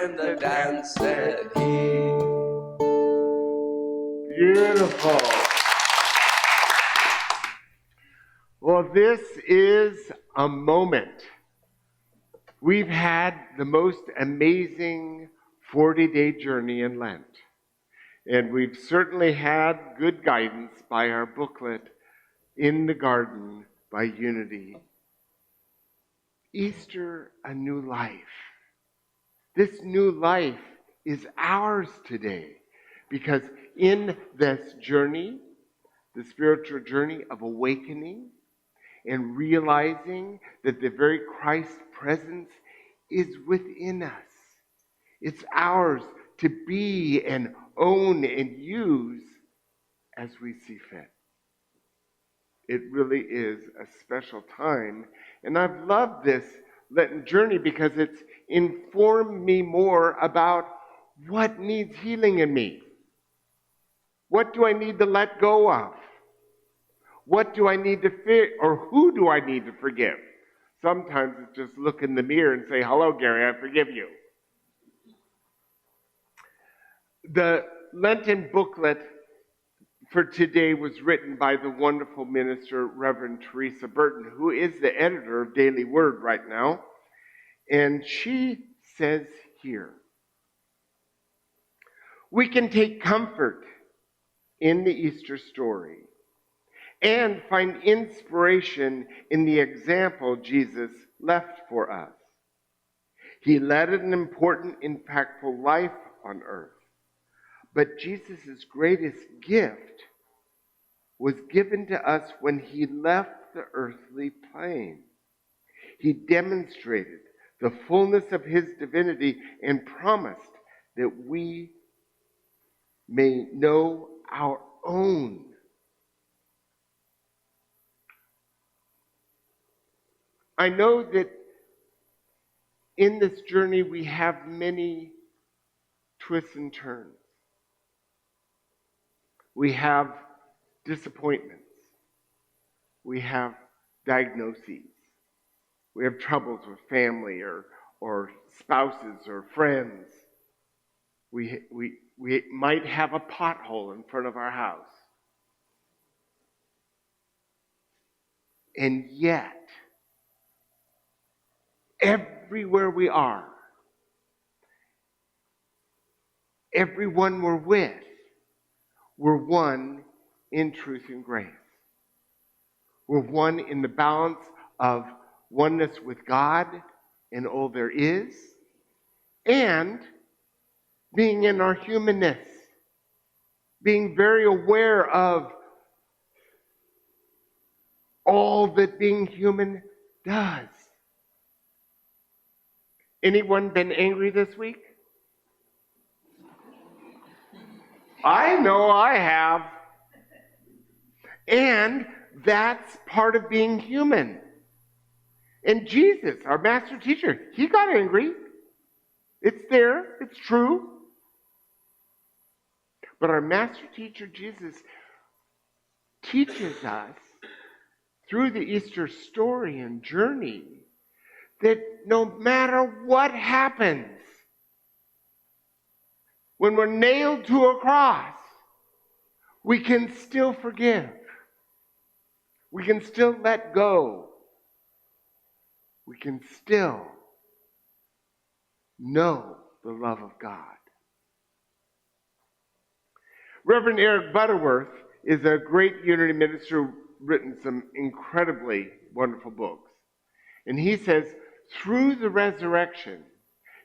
when the dancer is. Beautiful. Well, this is a moment. We've had the most amazing 40-day journey in Lent. And we've certainly had good guidance by our booklet, In the Garden by Unity. Easter, a new life. This new life is ours today because in this journey, the spiritual journey of awakening and realizing that the very Christ presence is within us. It's ours to be and own and use as we see fit. It really is a special time. And I've loved this Lenten journey because it's informed me more about what needs healing in me. What do I need to let go of? What do I need to fear, or who do I need to forgive? Sometimes it's just look in the mirror and say, hello, Gary, I forgive you. The Lenten booklet for today was written by the wonderful minister, Reverend Teresa Burton, who is the editor of Daily Word right now. And she says here, we can take comfort in the Easter story and find inspiration in the example Jesus left for us. He led an important, impactful life on earth. But Jesus' greatest gift was given to us when he left the earthly plane. He demonstrated the fullness of his divinity and promised that we may know our own. I know that in this journey we have many twists and turns. We have disappointments. We have diagnoses. We have troubles with family or spouses or friends. We might have a pothole in front of our house. And yet, everywhere we are, everyone we're with, we're one in truth and grace. We're one in the balance of oneness with God and all there is, and being in our humanness, being very aware of all that being human does. Anyone been angry this week? I know I have. And that's part of being human. And Jesus, our master teacher, he got angry. It's there. It's true. But our master teacher, Jesus, teaches us through the Easter story and journey that no matter what happens, when we're nailed to a cross, we can still forgive. We can still let go. We can still know the love of God. Reverend Eric Butterworth is a great Unity minister who's written some incredibly wonderful books. And he says, through the resurrection,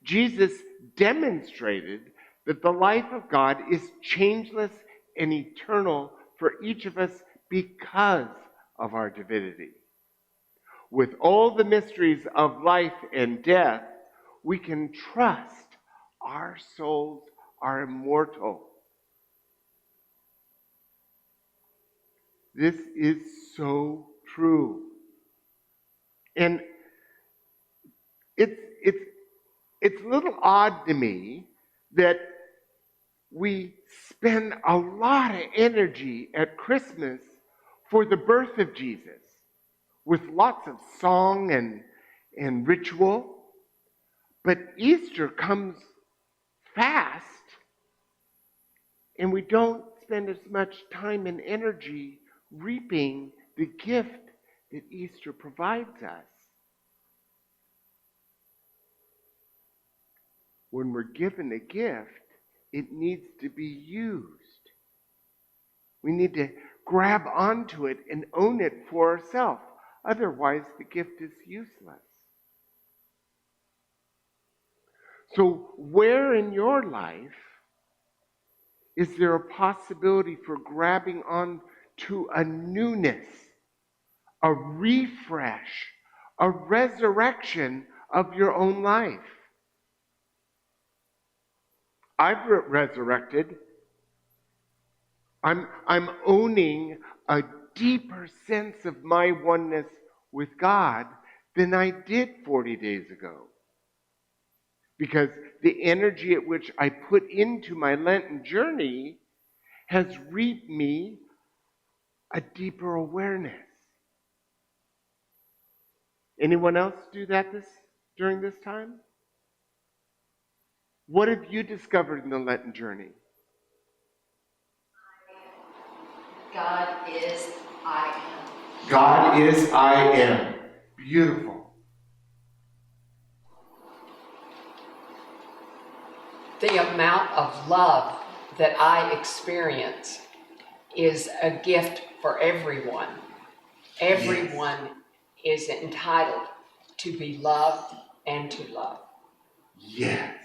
Jesus demonstrated that the life of God is changeless and eternal for each of us because of our divinity. With all the mysteries of life and death, we can trust our souls are immortal. This is so true. And it's a little odd to me that we spend a lot of energy at Christmas for the birth of Jesus, with lots of song and ritual. But Easter comes fast, and we don't spend as much time and energy reaping the gift that Easter provides us. When we're given a gift, it needs to be used. We need to grab onto it and own it for ourselves. Otherwise, the gift is useless. So, where in your life is there a possibility for grabbing on to a newness, a refresh, a resurrection of your own life? I've resurrected. I'm owning a deeper sense of my oneness with God than I did 40 days ago. Because the energy at which I put into my Lenten journey has reaped me a deeper awareness. Anyone else do that during this time? What have you discovered in the Lenten journey? God is I am. God is I am. Beautiful. The amount of love that I experience is a gift for everyone. Everyone is entitled to be loved and to love. Yes.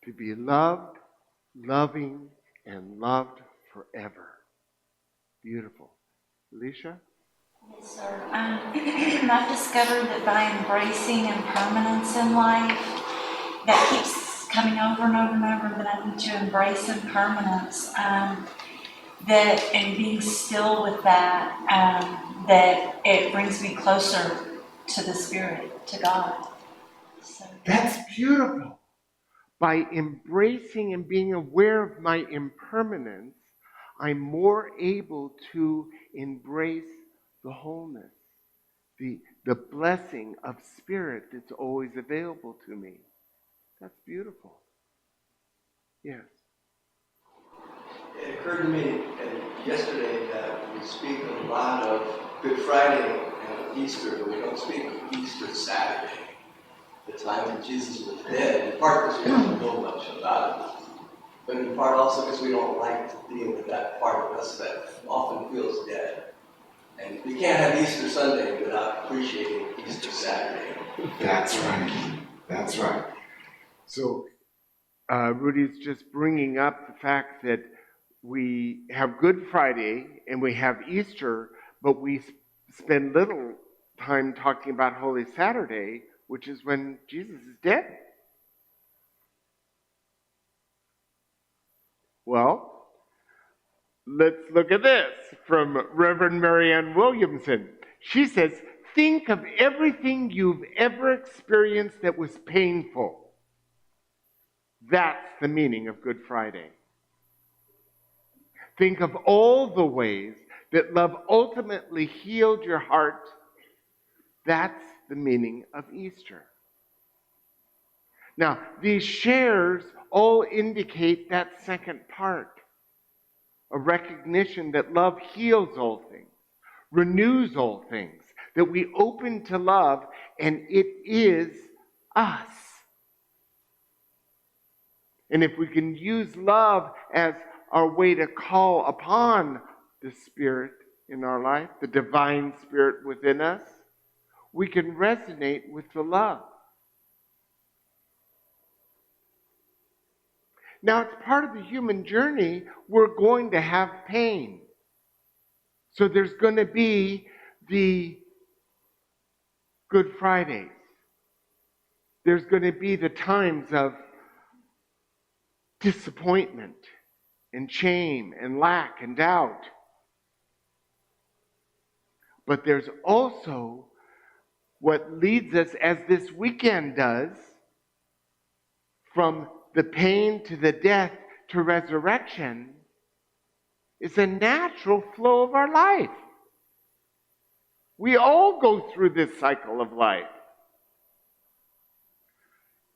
To be loved, loving, and loved forever. Beautiful. Alicia? Yes, sir. I've discovered that by embracing impermanence in life, that keeps coming over and over and over, that I need to embrace impermanence. That and being still with that, that it brings me closer to the Spirit, to God. So. That's beautiful. By embracing and being aware of my impermanence, I'm more able to embrace the wholeness, the blessing of Spirit that's always available to me. That's beautiful. Yes. It occurred to me yesterday that we speak a lot of Good Friday and Easter, but we don't speak of Easter Saturday, the time that Jesus was dead, in part because we don't know much about it, but in part also because we don't like to deal with that part of us that often feels dead. And we can't have Easter Sunday without appreciating Easter Saturday. That's right. That's right. So Rudy's just bringing up the fact that we have Good Friday and we have Easter, but we spend little time talking about Holy Saturday, which is when Jesus is dead. Well, let's look at this from Reverend Marianne Williamson. She says, think of everything you've ever experienced that was painful. That's the meaning of Good Friday. Think of all the ways that love ultimately healed your heart. That's the meaning of Easter. Now, these shares all indicate that second part, a recognition that love heals all things, renews all things, that we open to love, and it is us. And if we can use love as our way to call upon the Spirit in our life, the divine Spirit within us, we can resonate with the love. Now, it's part of the human journey. We're going to have pain. So there's going to be the Good Fridays. There's going to be the times of disappointment and shame and lack and doubt. But there's also what leads us, as this weekend does, from the pain to the death to resurrection, is a natural flow of our life. We all go through this cycle of life.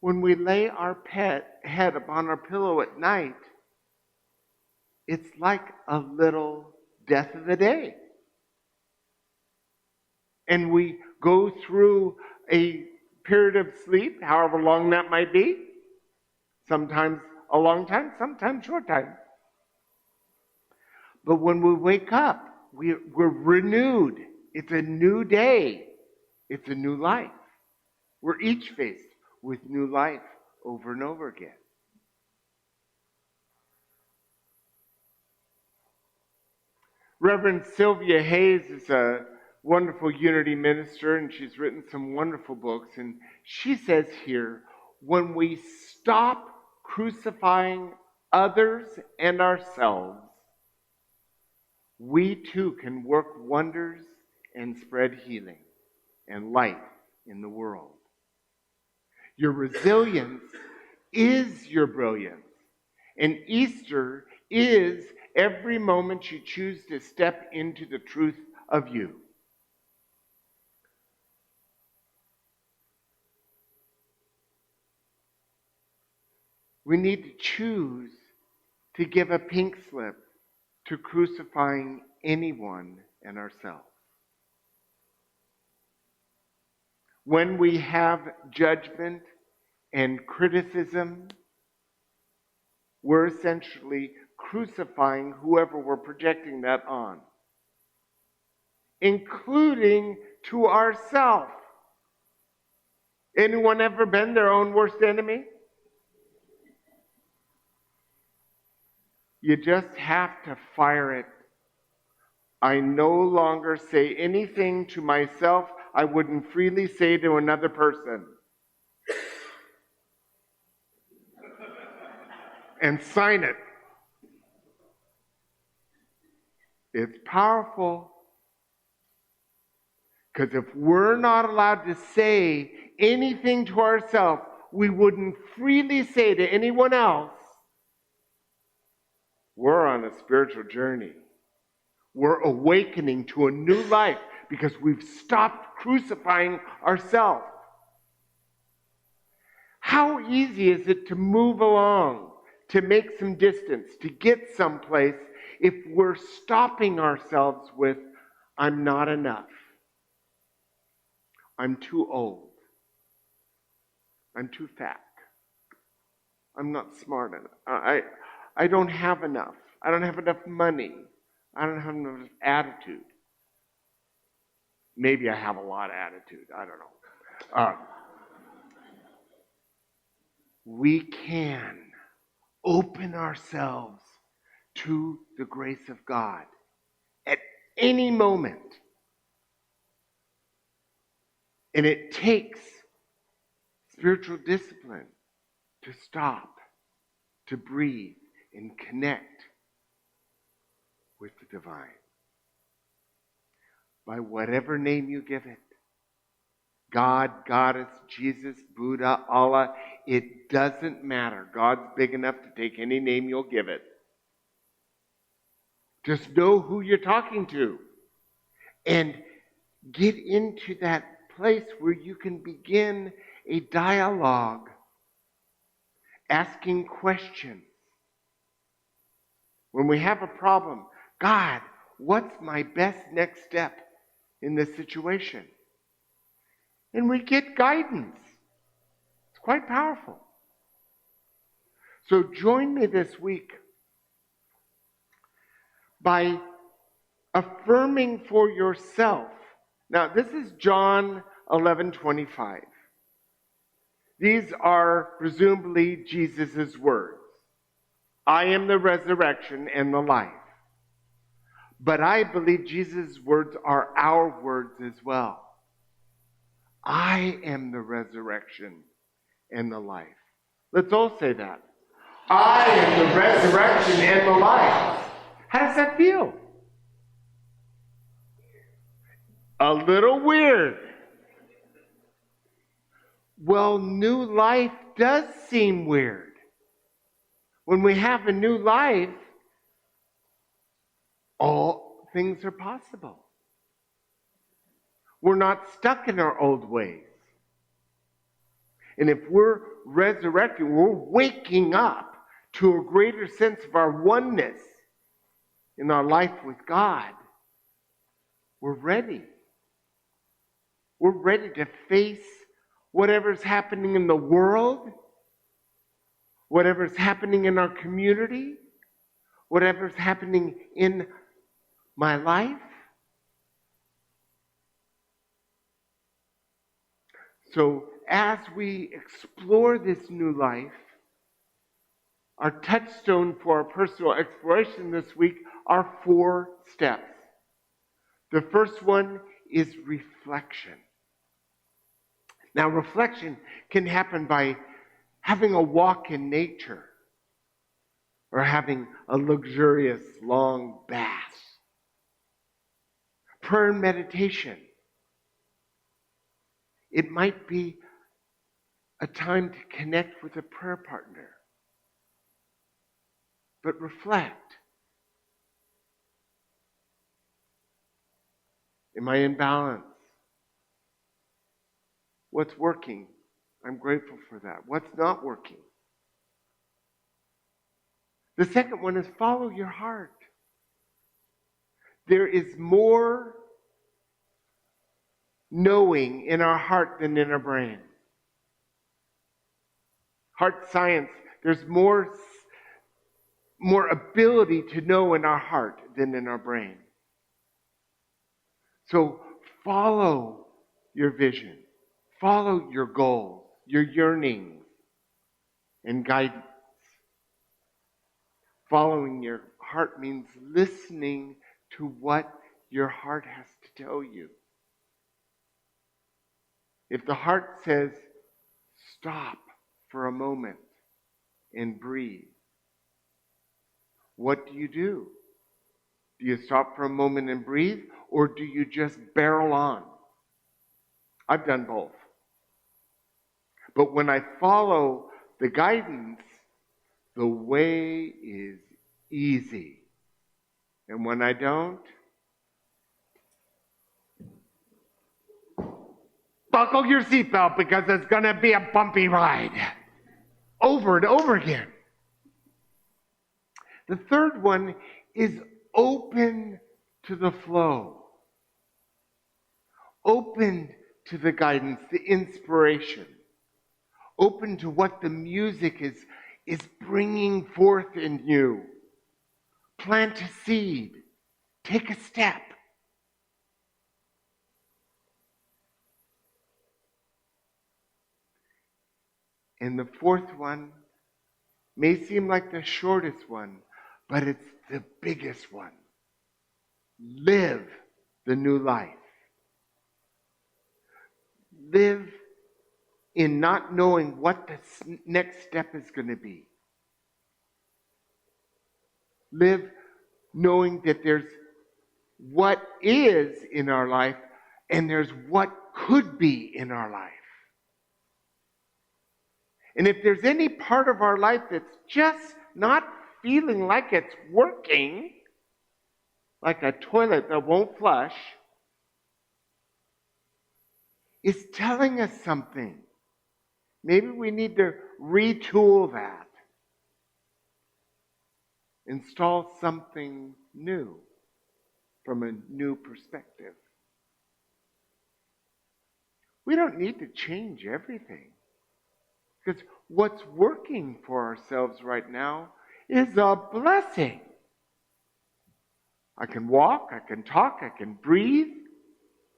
when we lay our head upon our pillow at night, it's like a little death of the day. And we go through a period of sleep, however long that might be. Sometimes a long time, sometimes short time. But when we wake up, we're renewed. It's a new day. It's a new life. We're each faced with new life over and over again. Reverend Sylvia Hayes is a wonderful Unity minister, and she's written some wonderful books. And she says here, when we stop crucifying others and ourselves, we too can work wonders and spread healing and light in the world. Your resilience is your brilliance. And Easter is every moment you choose to step into the truth of you. We need to choose to give a pink slip to crucifying anyone and ourselves. When we have judgment and criticism, we're essentially crucifying whoever we're projecting that on, including to ourselves. Anyone ever been their own worst enemy? You just have to fire it. I no longer say anything to myself I wouldn't freely say to another person. And sign it. It's powerful. Because if we're not allowed to say anything to ourselves we wouldn't freely say to anyone else, we're on a spiritual journey. We're awakening to a new life because we've stopped crucifying ourselves. How easy is it to move along, to make some distance, to get someplace if we're stopping ourselves with, I'm not enough. I'm too old. I'm too fat. I'm not smart enough. I don't have enough. I don't have enough money. I don't have enough attitude. Maybe I have a lot of attitude. I don't know. We can open ourselves to the grace of God at any moment. And it takes spiritual discipline to stop, to breathe, and connect with the divine. By whatever name you give it. God, Goddess, Jesus, Buddha, Allah, it doesn't matter. God's big enough to take any name you'll give it. Just know who you're talking to. And get into that place where you can begin a dialogue, asking questions. When we have a problem, God, what's my best next step in this situation? And we get guidance. It's quite powerful. So join me this week by affirming for yourself. Now, this is John 11:25. These are presumably Jesus' words. I am the resurrection and the life. But I believe Jesus' words are our words as well. I am the resurrection and the life. Let's all say that. I am the resurrection and the life. How does that feel? A little weird. Well, new life does seem weird. When we have a new life, all things are possible. We're not stuck in our old ways. And if we're resurrecting, we're waking up to a greater sense of our oneness in our life with God. We're ready. We're ready to face whatever's happening in the world, whatever's happening in our community, whatever's happening in my life. So as we explore this new life, our touchstone for our personal exploration this week are 4 steps. The first one is reflection. Now, reflection can happen by having a walk in nature or having a luxurious long bath. Prayer and meditation. It might be a time to connect with a prayer partner. But reflect. Am I in balance? What's working? I'm grateful for that. What's not working? The second one is follow your heart. There is more knowing in our heart than in our brain. Heart science, there's more ability to know in our heart than in our brain. So follow your vision. Follow your goals, your yearnings, and guidance. Following your heart means listening to what your heart has to tell you. If the heart says, stop for a moment and breathe, what do you do? Do you stop for a moment and breathe, or do you just barrel on? I've done both. But when I follow the guidance, the way is easy. And when I don't, buckle your seatbelt because it's going to be a bumpy ride. Over and over again. The third one is open to the flow. Open to the guidance, the inspiration. Open to what the music is bringing forth in you. Plant a seed. Take a step. And the fourth one may seem like the shortest one, but it's the biggest one. Live the new life. Live in not knowing what the next step is going to be. Live knowing that there's what is in our life and there's what could be in our life. And if there's any part of our life that's just not feeling like it's working, like a toilet that won't flush, it's telling us something. Maybe we need to retool that. Install something new from a new perspective. We don't need to change everything. Because what's working for ourselves right now is a blessing. I can walk, I can talk, I can breathe,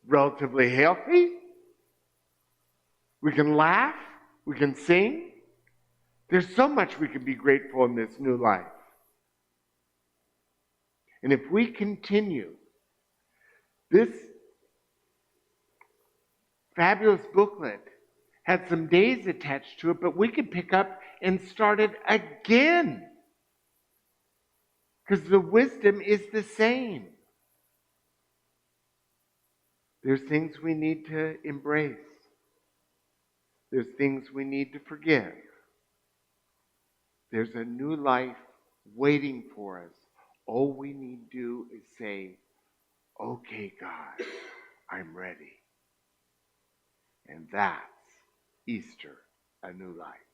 relatively healthy. We can laugh, we can sing. There's so much we can be grateful in this new life. And if we continue, this fabulous booklet had some days attached to it, but we could pick up and start it again. Because the wisdom is the same. There's things we need to embrace. There's things we need to forgive. There's a new life waiting for us. All we need to do is say, okay, God, I'm ready. And that's Easter. a new life.